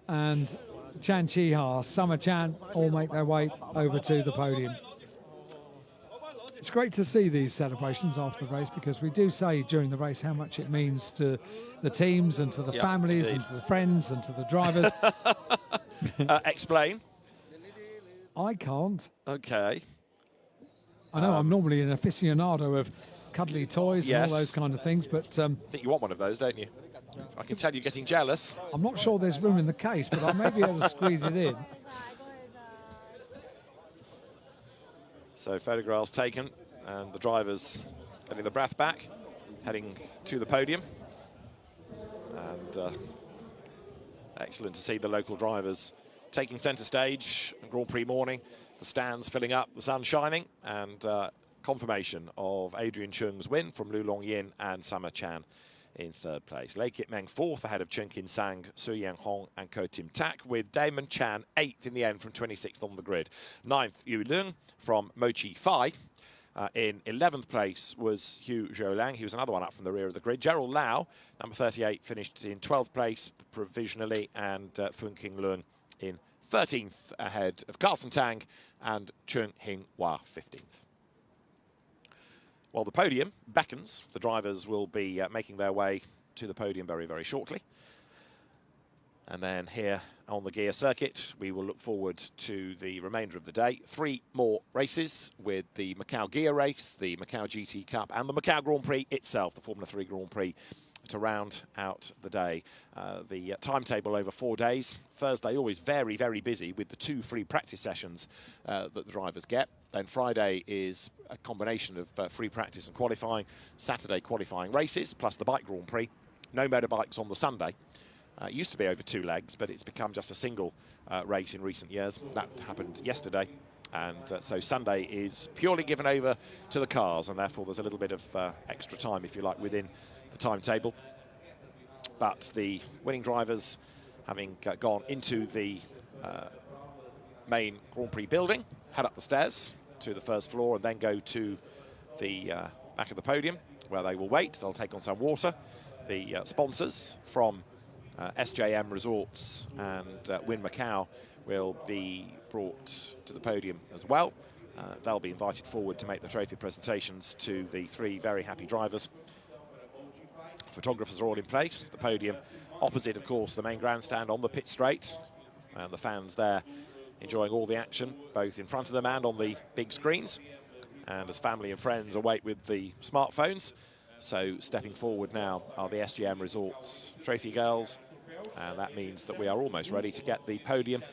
and Chan Chi-ha. Summer Chan all make their way over to the podium. It's great to see these celebrations after the race, because we do say during the race how much it means to the teams and to the families and to the friends and to the drivers. Explain. I can't. Okay. I know I'm normally an aficionado of cuddly toys and all those kind of things, but... I think you want one of those, don't you? I can tell you're getting jealous. I'm not sure there's room in the case, but I may be able to squeeze it in. So photographs taken, and the drivers getting the breath back, heading to the podium. And excellent to see the local drivers taking centre stage on Grand Prix morning. The stands filling up, the sun shining, and confirmation of Adrian Chung's win from Lu Longyin and Summer Chan in third place. Lei Kit Meng fourth ahead of Chen Kin Sang, Su Yan Hong and Ko Tim Tak, with Damon Chan eighth in the end from 26th on the grid. Ninth, Yu Lung from Mochi Fai. In 11th place was Hu Zhoulang. He was another one up from the rear of the grid. Gerald Lau, number 38, finished in 12th place provisionally, and Fun King Lun in 13th ahead of Carson Tang and Chung Hing Hua 15th. Well, the podium beckons. The drivers will be making their way to the podium very, very shortly. And then here on the Guia circuit, we will look forward to the remainder of the day. 3 more races with the Macau Guia race, the Macau GT Cup and the Macau Grand Prix itself, the Formula 3 Grand Prix, to round out the day. The timetable over 4 days. Thursday always very, very busy with the 2 free practice sessions that the drivers get. Then Friday is a combination of free practice and qualifying. Saturday qualifying races, plus the Bike Grand Prix. No motorbikes on the Sunday. It used to be over 2 legs, but it's become just a single race in recent years. That happened yesterday. And so Sunday is purely given over to the cars, and therefore there's a little bit of extra time, if you like, within the timetable. But the winning drivers, having gone into the main Grand Prix building, head up the stairs to the first floor and then go to the back of the podium, where they will wait. They'll take on some water. The sponsors from SJM Resorts and Win Macau will be brought to the podium as well. They'll be invited forward to make the trophy presentations to the 3 very happy drivers. Photographers are all in place. The podium opposite, of course, the main grandstand on the pit straight, and the fans there enjoying all the action, both in front of them and on the big screens. And as family and friends await with the smartphones. So stepping forward now are the SGM Resorts trophy girls, and that means that we are almost ready to get the podium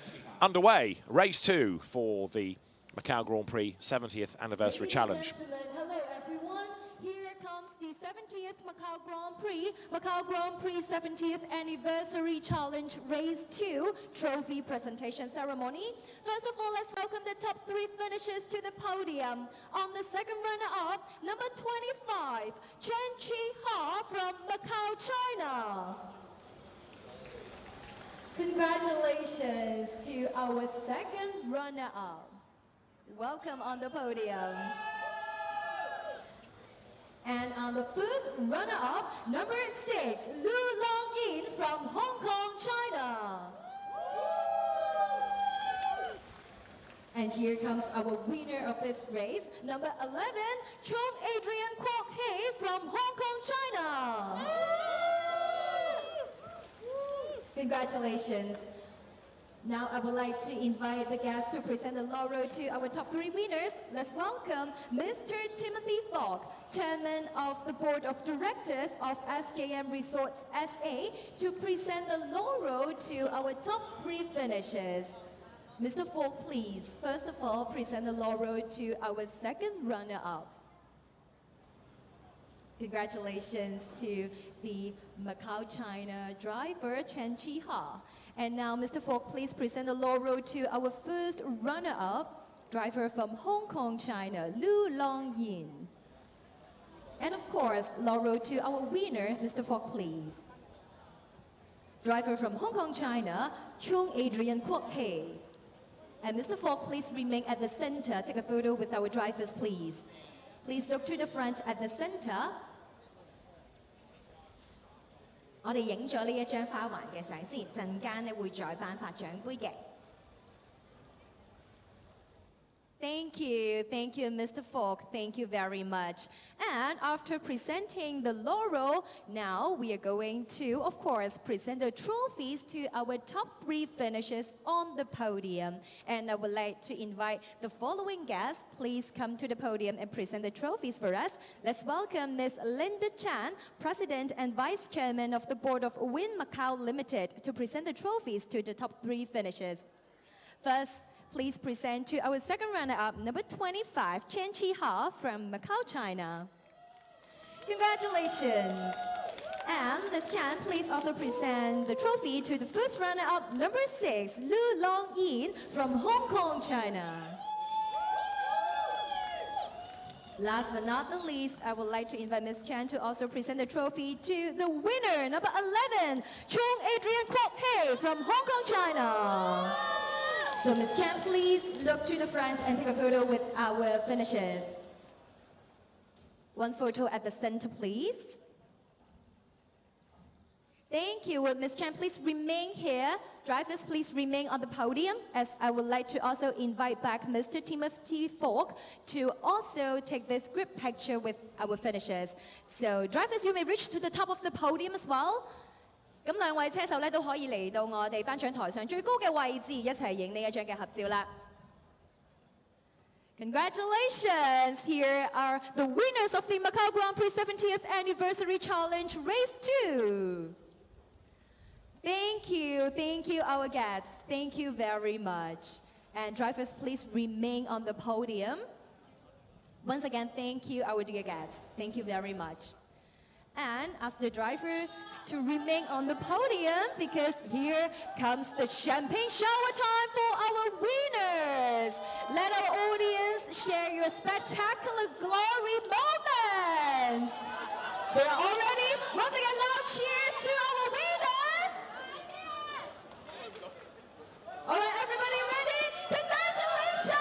underway. Race 2 for the Macau Grand Prix 70th Anniversary Challenge. Hello everyone, here comes the 70th Macau Grand Prix, Macau Grand Prix 70th Anniversary Challenge Race 2 Trophy Presentation Ceremony. First of all, let's welcome the top 3 finishers to the podium. On the second runner-up, number 25, Chen Chi-ha from Macau, China. Congratulations to our second runner-up. Welcome on the podium. And on the first runner-up, number 6, Lu Longyin from Hong Kong, China. And here comes our winner of this race, number 11, Chung Adrian Kwok Hei from Hong Kong, China. Congratulations. Now I would like to invite the guests to present the laurel to our top 3 winners. Let's welcome Mr. Timothy Fogg, Chairman of the Board of Directors of SJM Resorts SA, to present the laurel to our top 3 finishers. Mr. Fogg, please, first of all, present the laurel to our second runner-up. Congratulations to the Macau, China driver, Chen Chi-ha. And now, Mr. Fogg, please present the laurel to our first runner-up, driver from Hong Kong, China, Lu Long-yin. And of course, laurel to our winner, Mr. Fogg, please. Driver from Hong Kong, China, Chung Adrian Kwok Hei. And Mr. Fogg, please remain at the center. Take a photo with our drivers, please. Please look to the front at the center. 我哋影咗呢一張花環嘅相先，陣間咧會再頒發獎杯嘅。Thank you, Mr. Fogg. Thank you very much. And after presenting the laurel, now we are going to, of course, present the trophies to our top 3 finishers on the podium. And I would like to invite the following guests. Please come to the podium and present the trophies for us. Let's welcome Ms. Linda Chan, President and Vice Chairman of the Board of Wynn Macau Limited, to present the trophies to the top 3 finishers. First, please present to our second runner-up, number 25, Chen Chi-ha from Macau, China. Congratulations. And Ms. Chan, please also present the trophy to the first runner-up, number 6, Lu Long-yin from Hong Kong, China. Last but not the least, I would like to invite Ms. Chan to also present the trophy to the winner, number 11, Chung Adrian Kwok Hei from Hong Kong, China. So Ms. Chan, please look to the front and take a photo with our finishers. One photo at the center, please. Thank you. Well, Ms. Chan, please remain here. Drivers, please remain on the podium, as I would like to also invite back Mr. Timothy Fogg to also take this group picture with our finishers. So drivers, you may reach to the top of the podium as well. 咁兩位車手咧都可以嚟到我哋頒獎台上最高嘅位置，一齊影呢一張嘅合照啦。Congratulations! Here are the winners of the Macau Grand Prix 70th Anniversary Challenge Race 2. Thank you, our guests. Thank you very much. And drivers, please remain on the podium. Once again, thank you, our dear guests. Thank you very much. And ask the drivers to remain on the podium, because here comes the champagne shower time for our winners. Let our audience share your spectacular glory moments. They're all ready. Once again, loud cheers to our winners. All right, everybody ready? Congratulations!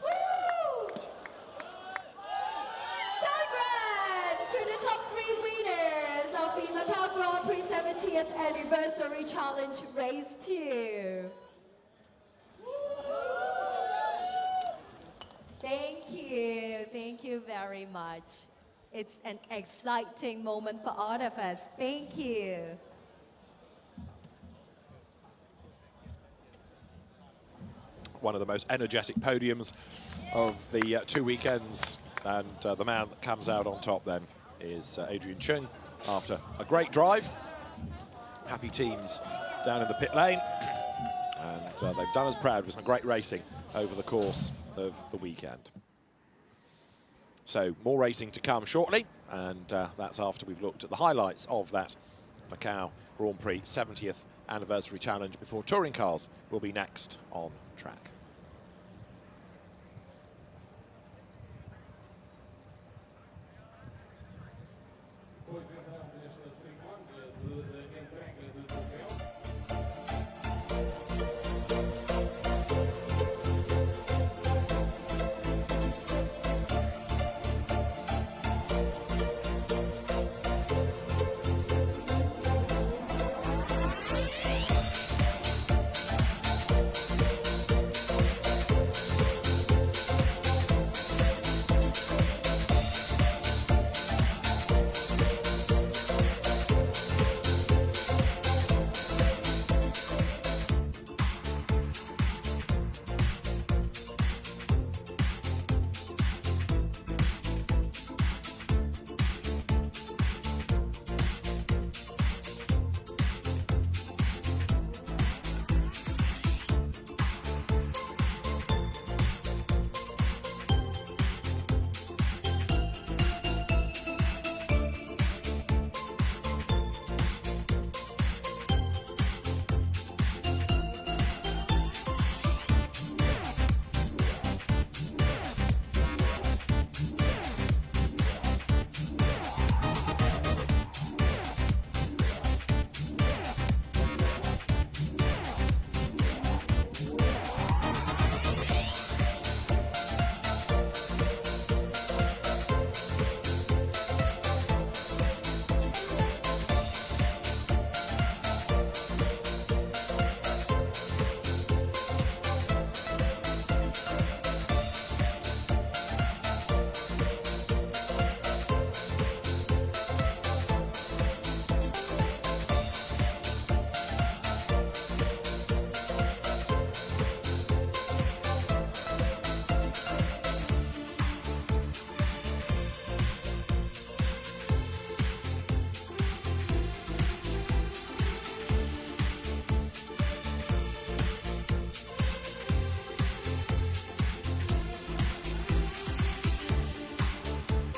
Woo! Congrats to the top 3 winners of the Macau Grand Prix 70th Anniversary Challenge Race 2. Thank you very much. It's an exciting moment for all of us. Thank you. One of the most energetic podiums of the 2 weekends, and the man that comes out on top then is Adrian Chung after a great drive. Happy teams down in the pit lane, and they've done us proud with some great racing over the course of the weekend. So more racing to come shortly, and that's after we've looked at the highlights of that Macau Grand Prix 70th Anniversary Challenge before touring cars will be next on track.